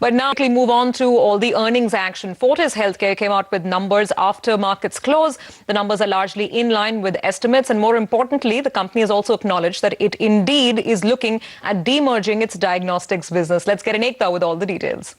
But now we move on to all the earnings action. Fortis Healthcare came out with numbers after markets close. The numbers are largely in line with estimates, and more importantly, the company has also acknowledged that it indeed is looking at demerging its diagnostics business. Let's get an Ekta with all the details.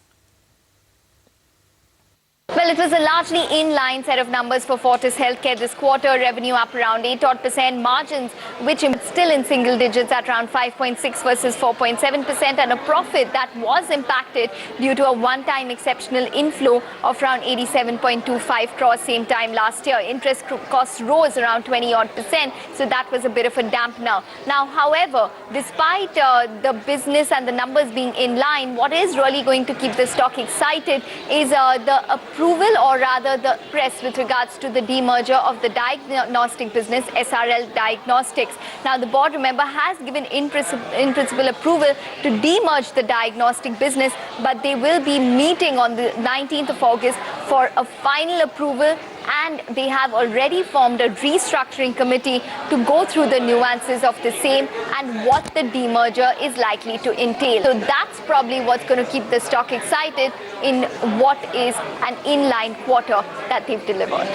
Well, it was a largely in-line set of numbers for Fortis Healthcare this quarter. Revenue up around 8%, margins which are still in single digits at around 5.6 versus 4.7%, and a profit that was impacted due to a one-time exceptional inflow of around 87.25 crores same time last year. Interest costs rose around 20-odd%, so that was a bit of a dampener. Now, however, despite the business and the numbers being in line, what is really going to keep the stock excited is the approval, or rather the press, with regards to the demerger of the diagnostic business, SRL Diagnostics. Now, the board, remember, has given in principle approval to demerge the diagnostic business, but they will be meeting on the 19th of August for a final approval, and they have already formed a restructuring committee to go through the nuances of the same and what the demerger is likely to entail. So that's probably what's going to keep the stock excited in what is an inline quarter that they've delivered.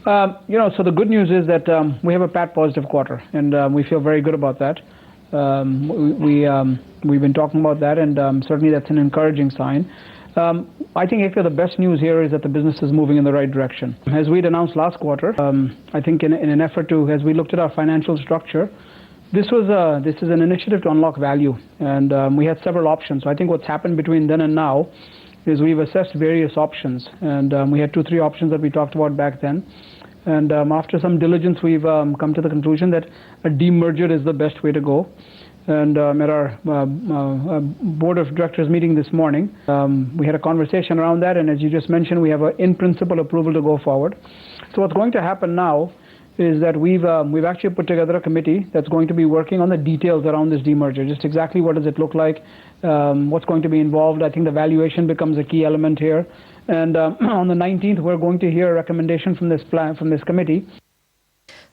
So the good news is that we have a PAT positive quarter, and we feel very good about that. We've been talking about that, and certainly that's an encouraging sign. I think, Ekta, the best news here is that the business is moving in the right direction. As we'd announced last quarter, I think in an effort to, as we looked at our financial structure, this is an initiative to unlock value, and we had several options. So I think what's happened between then and now is we've assessed various options, and we had 2-3 options that we talked about back then. And after some diligence, we've come to the conclusion that a demerger is the best way to go. And at our board of directors meeting this morning, we had a conversation around that, and as you just mentioned, we have an in-principle approval to go forward. So what's going to happen now is that we've actually put together a committee that's going to be working on the details around this demerger. Just exactly what does it look like, what's going to be involved. I think the valuation becomes a key element here. And on the 19th, we're going to hear a recommendation from this committee.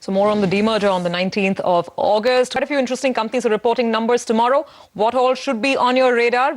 So more on the demerger on the 19th of August. Quite a few interesting companies are reporting numbers tomorrow. What all should be on your radar?